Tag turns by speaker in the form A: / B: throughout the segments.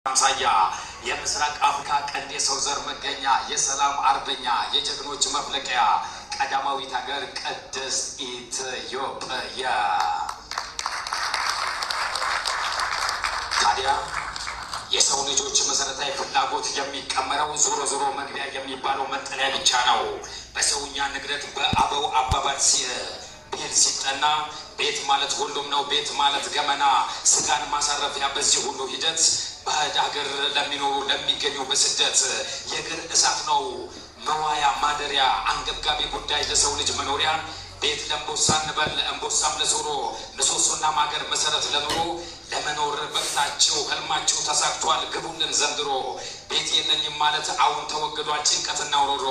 A: አምሳያ የምስራቅ አፍሪካ ቀንድ የሰው ዘር መገኛ የሰላም አርበኛ የጀግኖች መፍለቂያ ቀዳማዊት ሀገር ቅድስት ኢትዮጵያ። ታዲያ የሰው ልጆች መሰረታዊ ፍላጎት የሚቀመረው ዞሮ መግቢያ የሚባለው መጠለያ ብቻ ነው። በሰውኛ ንግረት በአበው አባባል ቤት ሲጠና ቤት ማለት ሁሉም ነው። ቤት ማለት ገመና ስጋን ማሳረፊያ። በዚህ ሁሉ ሂደት ባዕድ ሀገር ለሚገኙ በስደት የእግር እሳት ነው መዋያ ማደሪያ አንገብጋቢ ጉዳይ ለሰው ልጅ መኖሪያ። ቤት ለእንቦሳ እንበል እንቦሳም ለዞሮ ምሰሶና ማገር መሰረት ለኑሮ ለመኖር በቅታችሁ ህልማችሁ ተሳክቷል ግቡልን ዘንድሮ። ቤት የለኝም ማለት አሁን ተወግዷል ጭንቀትና ውሮሮ።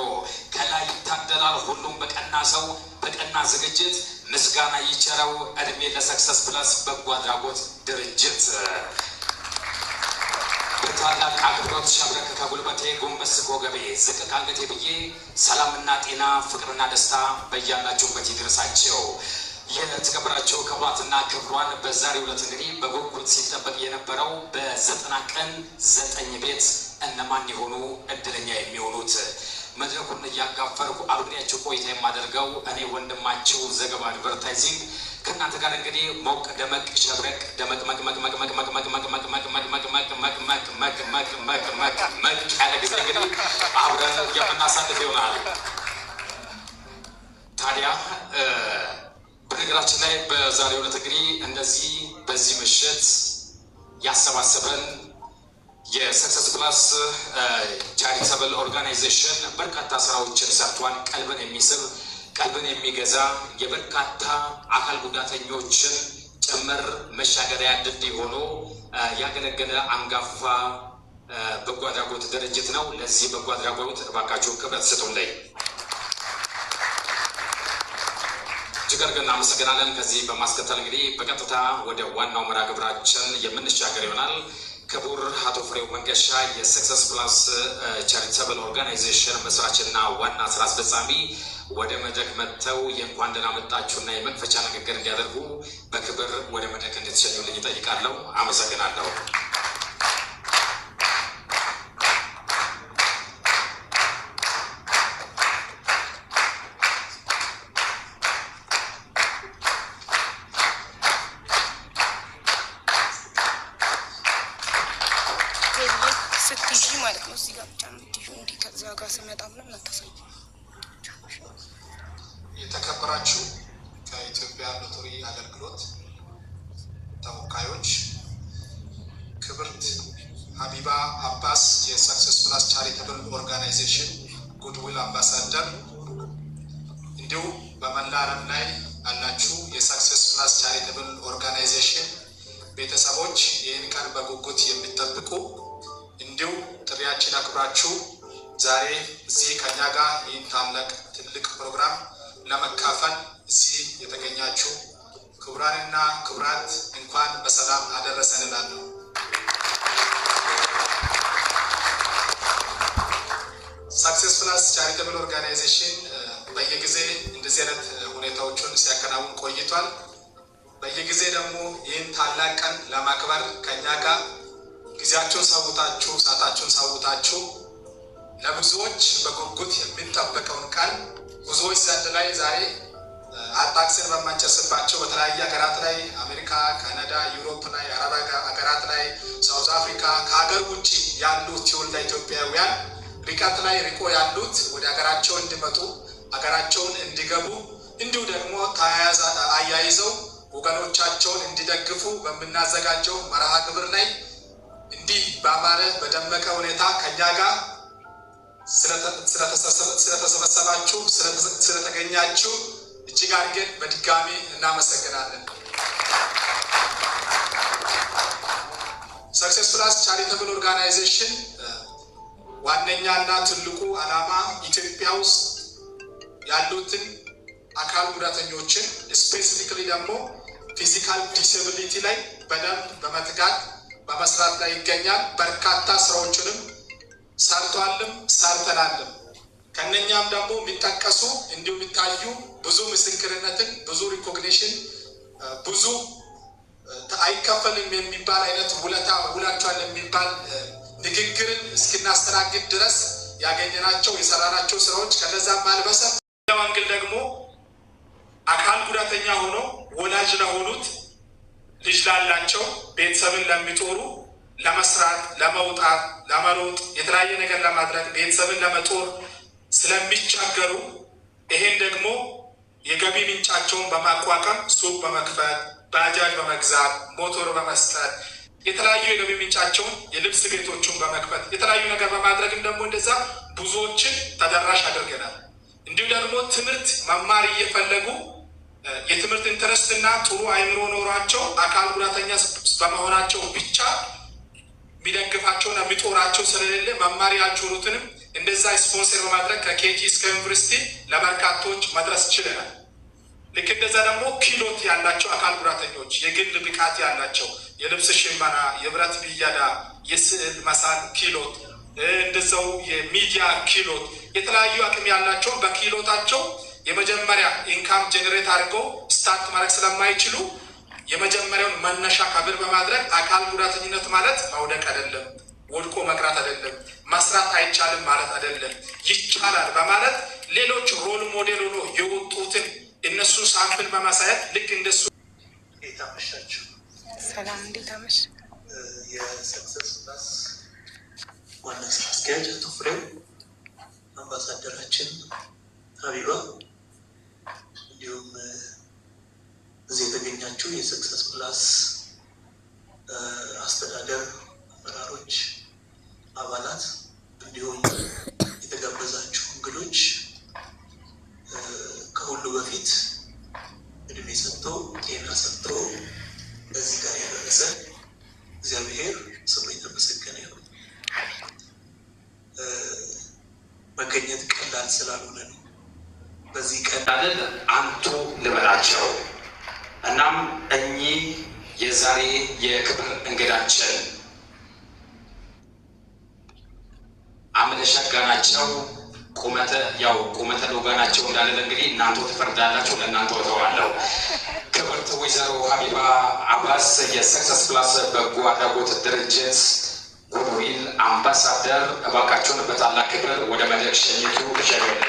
A: ከላይ ይታደላል ሁሉም በቀና ሰው በቀና ዝግጅት ምስጋና ይቸረው እድሜ ለሰክሰስ ፕላስ በጎ አድራጎት ድርጅት። በታላቅ አክብሮት ሸብረክ ከጉልበቴ ጎንበስ ጎገቤ ዝቅ ካንገቴ ብዬ ሰላምና ጤና ፍቅርና ደስታ በያላችሁበት ይድረሳቸው። የተከበራችሁ ክቡራትና ክቡራን በዛሬው ዕለት እንግዲህ በጉጉት ሲጠበቅ የነበረው በ90 ቀን 9 ቤት እነማን የሆኑ እድለኛ የሚሆኑት መድረኩን እያጋፈርኩ አብሬያችሁ ቆይታ የማደርገው እኔ ወንድማችሁ ዘገባ አድቨርታይዚንግ ከእናንተ ጋር እንግዲህ ሞቅ ደመቅ ሸብረቅ ደመቅ ያለ ጊዜ እንግዲህ አብረን የምናሳልፍ ይሆናል። ታዲያ በነገራችን ላይ በዛሬው ዕለት እንግዲህ እንደዚህ በዚህ ምሽት ያሰባሰበን የሰክሰስ ፕላስ ቻሪታብል ኦርጋናይዜሽን በርካታ ስራዎችን ሰርቷል። ቀልብን የሚስብ ቀልብን የሚገዛ የበርካታ አካል ጉዳተኞችን ጭምር መሻገሪያ ድልድይ ሆኖ ያገለገለ አንጋፋ በጎ አድራጎት ድርጅት ነው። ለዚህ በጎ አድራጎት እባካችሁ ክብረት ስጡልኝ። እጅግ አድርገን እናመሰግናለን። ከዚህ በማስከተል እንግዲህ በቀጥታ ወደ ዋናው መርሃ ግብራችን የምንሻገር ይሆናል። ክቡር አቶ ፍሬው መንገሻ የሰክሰስ ፕላስ ቻሪታብል ኦርጋናይዜሽን መስራችና ዋና ስራ አስፈጻሚ ወደ መድረክ መጥተው የእንኳን ደህና መጣችሁና የመክፈቻ ንግግር እንዲያደርጉ በክብር ወደ መድረክ እንድትሸኙልኝ እጠይቃለሁ። አመሰግናለሁ።
B: ማለት ነው እዚህ ጋር ብቻ ምትዩ እንዲ ከዛ ጋር ስመጣ ምንም አታሳይ።
C: የተከበራችሁ ከኢትዮጵያ ሎተሪ አገልግሎት ተወካዮች፣ ክብርት ሀቢባ አባስ የሰክሰስ ፕላስ ቻሪታብል ኦርጋናይዜሽን ጉድዊል አምባሳደር፣ እንዲሁም በመላ ዓለም ላይ ያላችሁ የሰክሰስ ፕላስ ቻሪታብል ኦርጋናይዜሽን ቤተሰቦች ይህን ቀን በጉጉት የሚጠብቁ እንዲሁ ጥሪያችን አክብራችሁ ዛሬ እዚህ ከኛ ጋር ይህን ታላቅ ትልቅ ፕሮግራም ለመካፈል እዚህ የተገኛችሁ ክቡራንና ክቡራት እንኳን በሰላም አደረሰን እላለሁ። ሰክሰስ ፕላስ ቻሪታብል ኦርጋናይዜሽን በየጊዜ እንደዚህ አይነት ሁኔታዎችን ሲያከናውን ቆይቷል። በየጊዜ ደግሞ ይህን ታላቅ ቀን ለማክበር ከኛ ጋር ጊዜያችሁን ሰውታችሁ ሰዓታችሁን ሰውታችሁ ለብዙዎች በጉጉት የሚጠበቀውን ቀን ብዙዎች ዘንድ ላይ ዛሬ አጣቅስን በማንጨርስባቸው በተለያየ ሀገራት ላይ አሜሪካ፣ ካናዳ፣ ዩሮፕ ላይ አረብ ሀገራት ላይ ሳውዝ አፍሪካ ከሀገር ውጭ ያሉት ትውልደ ኢትዮጵያውያን ርቀት ላይ ርቆ ያሉት ወደ ሀገራቸው እንዲመጡ ሀገራቸውን እንዲገቡ እንዲሁ ደግሞ አያይዘው ወገኖቻቸውን እንዲደግፉ በምናዘጋጀው መርሃ ግብር ላይ እንዲህ በአማረ በደመቀ ሁኔታ ከኛ ጋር ስለተሰበሰባችሁ ስለተገኛችሁ እጅግ አድርገን በድጋሚ እናመሰግናለን። ሰክሰስ ፕላስ ቻሪታብል ኦርጋናይዜሽን ዋነኛና ትልቁ ዓላማ ኢትዮጵያ ውስጥ ያሉትን አካል ጉዳተኞችን ስፔሲፊክሊ ደግሞ ፊዚካል ዲስኤቢሊቲ ላይ በደንብ በመትጋት በመስራት ላይ ይገኛል። በርካታ ስራዎችንም ሰርቷልም ሰርተናልም። ከነኛም ደግሞ የሚጠቀሱ እንዲሁ የሚታዩ ብዙ ምስክርነትን ብዙ ሪኮግኒሽን ብዙ አይከፈልም የሚባል አይነት ውላቸዋል የሚባል ንግግርን እስክናስተናግድ ድረስ ያገኘናቸው የሰራናቸው ስራዎች ከነዛም አልበሰ አንግል ደግሞ አካል ጉዳተኛ ሆኖ ወላጅ ለሆኑት ልጅ ላላቸው ቤተሰብን ለሚጦሩ ለመስራት ለመውጣት ለመሮጥ የተለያየ ነገር ለማድረግ ቤተሰብን ለመጦር ስለሚቸገሩ ይሄን ደግሞ የገቢ ምንጫቸውን በማቋቋም ሱቅ በመክፈት ባጃጅ በመግዛት ሞቶር በመስጠት የተለያዩ የገቢ ምንጫቸውን የልብስ ቤቶችን በመክፈት የተለያዩ ነገር በማድረግም ደግሞ እንደዛ ብዙዎችን ተደራሽ አድርገናል። እንዲሁ ደግሞ ትምህርት መማር እየፈለጉ የትምህርት ኢንተረስት እና ጥሩ አይምሮ ኖሯቸው አካል ጉዳተኛ በመሆናቸው ብቻ የሚደግፋቸውና የሚጦራቸው ስለሌለ መማር ያልቻሉትንም እንደዛ ስፖንሰር በማድረግ ከኬጂ እስከ ዩኒቨርሲቲ ለበርካቶች መድረስ ችለናል። ልክ እንደዛ ደግሞ ኪሎት ያላቸው አካል ጉዳተኞች የግል ብቃት ያላቸው የልብስ ሽመና፣ የብረት ብየዳ፣ የስዕል መሳል ኪሎት እንደዛው የሚዲያ ኪሎት የተለያዩ አቅም ያላቸው በኪሎታቸው የመጀመሪያ ኢንካም ጀነሬት አድርገው ስታርት ማድረግ ስለማይችሉ የመጀመሪያውን መነሻ ከብር በማድረግ አካል ጉዳተኝነት ማለት መውደቅ አይደለም፣ ወድቆ መቅራት አይደለም፣ መስራት አይቻልም ማለት አይደለም፣ ይቻላል በማለት ሌሎች ሮል ሞዴል ሆኖ የወጡትን እነሱ ሳምፕል በማሳየት ልክ እንደሱ
D: የታመሻችሁ
B: ሰላም፣ እንዴት አመሽ?
D: የሰክሰስ ፕላስ ዋና ስራ አስኪያጅ አቶ ፍሬው፣ አምባሳደራችን ሀቢባ፣ እንዲሁም እዚህ የተገኛችሁ የሰክሰስ ፕላስ አስተዳደር አመራሮች፣ አባላት እንዲሁም የተጋበዛችሁ እንግዶች ከሁሉ በፊት እድሜ ሰጥቶ ጤና ሰጥቶ በዚህ ጋር ያደረሰ እግዚአብሔር ስሙ የተመሰገነ ይሁን። መገኘት ቀላል ስላልሆነ ነው። በዚህ ቀን
A: አንቱ ልበላቸው። እናም እኚህ የዛሬ የክብር እንግዳችን አምለሸጋ ናቸው። ቁመተ ሎጋ ናቸው እንዳለ እንግዲህ እናንተ ትፈርዳላችሁ፣ ለእናንተ ወተዋለሁ። ክብርት ወይዘሮ ሀቢባ አባስ የሰክሰስ ፕላስ በጎ አድራጎት ድርጅት ጉድዊል አምባሳደር፣ እባካችሁን በታላቅ ክብር ወደ መድረክ ሸኝቱ ተሸገለ።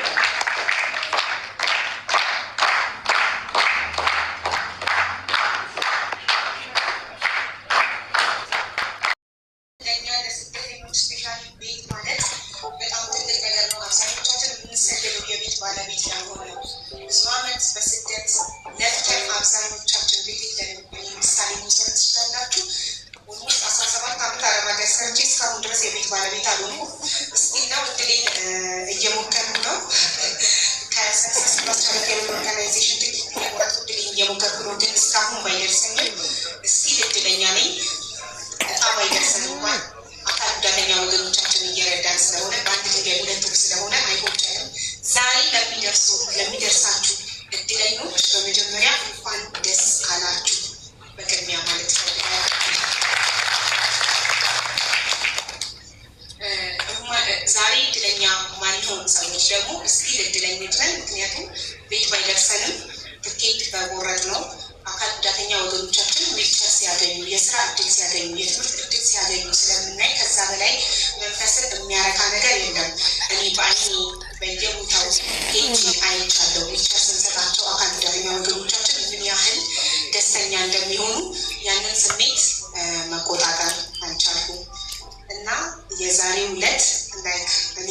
B: ለሚደርሳችሁ እድለኞች በመጀመሪያ እንኳን ደስ አላችሁ በቅድሚያ ማለት ፈልጋለሁ። ዛሬ እድለኛ ማንሆን ሰዎች ደግሞ እስኪ እድለኞች ነን። ምክንያቱም ቤት ባይደርሰንም ትኬት በቦረድ ነው አካል ጉዳተኛ ወገኖቻችን ዊልቸር ሲያገኙ፣ የስራ እድል ሲያገኙ፣ የትምህርት እድል ሲያገኙ ስለምናይ ከዛ በላይ መንፈስን የሚያረካ ነገር የለም። እኔ በአይኔ በየቦታው ሄጄ አይቻለሁ። ዊልቸር ስንሰጣቸው አካል ጉዳተኛ ወገኖቻችን ምን ያህል ደስተኛ እንደሚሆኑ ያንን ስሜት መቆጣጠር አልቻልኩም እና የዛሬው ዕለት ላይክ እኔ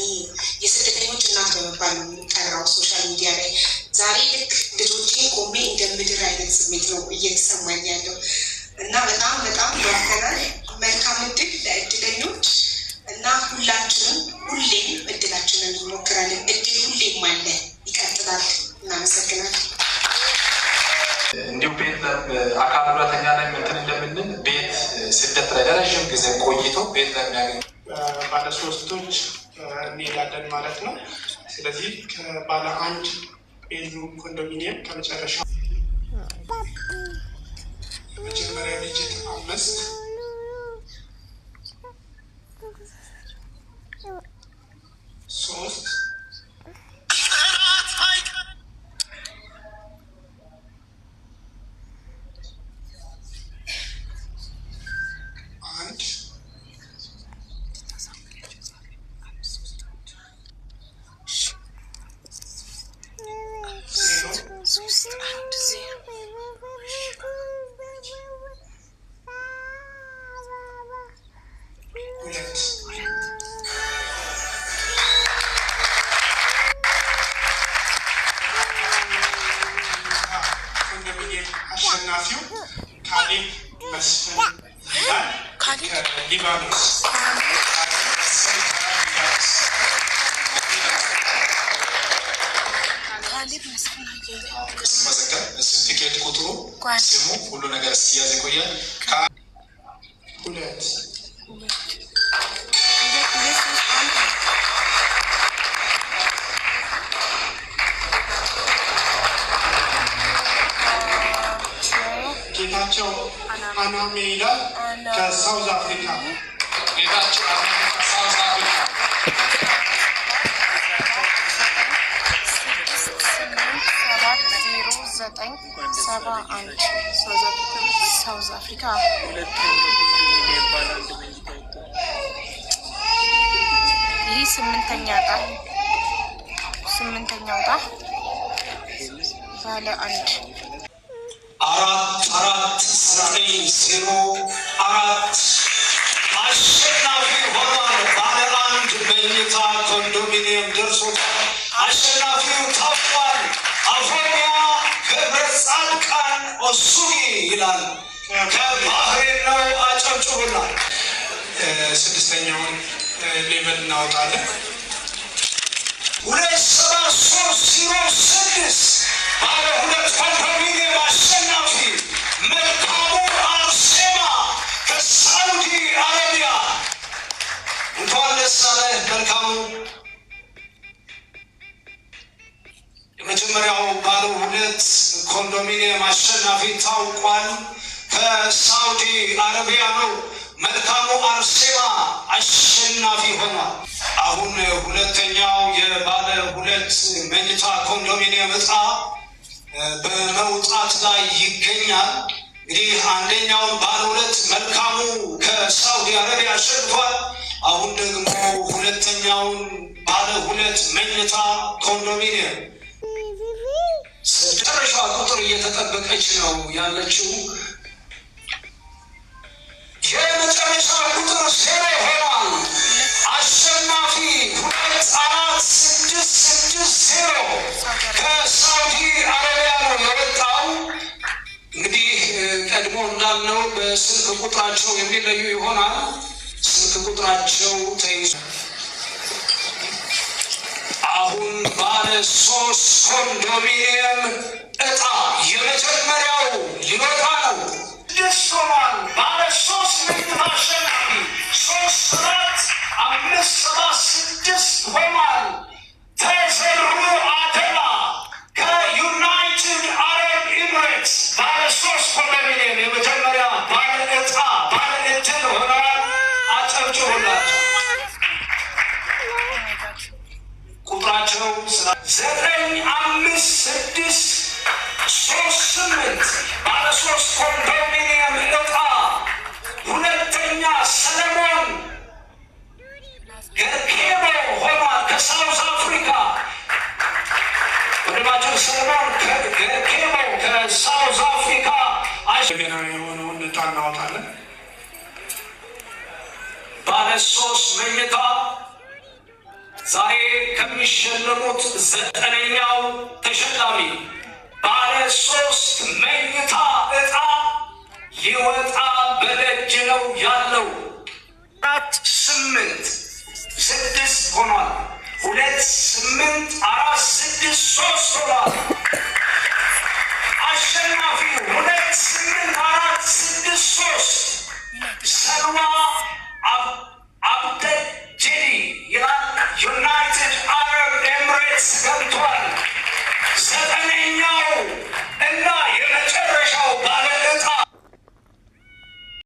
B: የስደተኞች እናት በመባል ነው የሚጠራው ሶሻል ሚዲያ ላይ። ዛሬ ልክ ልጆቼን ቆሜ እንደ ምድር አይነት ስሜት ነው እየተሰማኝ ያለው እና በጣም በጣም ያፈናል። መልካም እድል ለእድለኞች እና ሁላችንም ሁሌም እድላችንን እንሞክራለን። እድል ሁሌም አለ፣ ይቀጥላል። እናመሰግናለን።
C: እንዲሁም ቤት አካል ጉዳተኛ ላይ እንትን እንደምንል ቤት ስደት ላይ ለረዥም ጊዜ ቆይቶ ቤት ለሚያገኙ ባለሶስቶች እንሄዳለን ማለት ነው። ስለዚህ ከባለ አንድ ቤድሩም ኮንዶሚኒየም ከመጨረሻ መጀመሪያ ዲጂት 5 3 4 ሊባኖስ መዘገብ ቲኬት ቁጥሩ ስሙ ሁሉ ነገር እስኪያዝ ይቆያል። ሁለት ጌታቸው አናሜ ይላል ከሳውዝ አፍሪካ። ጌታቸው አናሜ ከሳውዝ አፍሪካ።
E: ሳውዝ አፍሪካ። ይህ ስምንተኛው ዕጣ ባለ 1
A: 4490 አሸናፊ ሆኗል። ባለ 1 መኝታ ኮንዶሚኒየም ደርሶታል። አሸናፊው ታውቋል። አፎሚያ ገብረ ጻድቃን ኦሱጊ ይላል ከባህሬን ነው። አጨብጭቡላል።
C: ስድስተኛውን ሌቨል እናወጣለን።
A: 27306 ባለ 2 ኮንዶሚኒየም አሸናፊ መልካሙ አርሴማ ከሳውዲ አረቢያ። እንኳን ደስ አለህ መልካሙ። የመጀመሪያው ባለ 2 ኮንዶሚኒየም አሸናፊ ታውቋል። ከሳውዲ አረቢያ ነው። መልካሙ አርሴማ አሸናፊ ሆኗል። አሁን ሁለተኛው የባለ 2 መኝታ ኮንዶሚኒየም ዕጣ በመውጣት ላይ ይገኛል። እንግዲህ አንደኛውን ባለ 2 መልካሙ ከሳውዲ አረቢያ አሸንፏል። አሁን ደግሞ ሁለተኛውን ባለ 2 መኝታ ኮንዶሚኒየም መጨረሻ ቁጥር እየተጠበቀች ነው ያለችው። የመጨረሻ ቁጥር 0 ሆኗል። አሸናፊ 2460 ከሳውዲ አረቢያ ነው የወጣው። እንግዲህ ቀድሞ እንዳልነው በስልክ ቁጥራቸው የሚለዩ ይሆናል። ስልክ ቁጥራቸው ተይዞ አሁን ባለ 3 ኮንዶሚኒየም ዕጣ የመጀመሪያው ሊወጣ ነው። ሆኗል። ባለ 3 መኝታ አሸናፊ 37576 ሆኗል። ተዘሩ አደላ ከዩናይትድ አረብ ኤምሬትስ ባለ 3 ኮንዶሚኒየም የመጀመሪያ ባለ ዕጣ ባለ ዕድል ሆነዋል። አጨብጭቡላቸው። ቁጥራቸው 9563 ባለ 3 ኮንዶሚኒየም ዕጣ ሁለተኛ ሰለሞን ገርኬቦ ሆኗል ከሳውዝ አፍሪካ። ወንድማቸው ሰለሞን ገርኬቦ ከሳውዝ አፍሪካ
C: ብሔራዊ የሆነውን ዕጣ እናወጣለን።
A: ባለ 3 መኝታ ዛሬ ከሚሸለሙት 9ኛው ተሸላሚ ባለ 3 መኝታ ዕጣ ሊወጣ በደጅ ነው ያለው። 4866 ሆኗል። 2846 ሆኗል።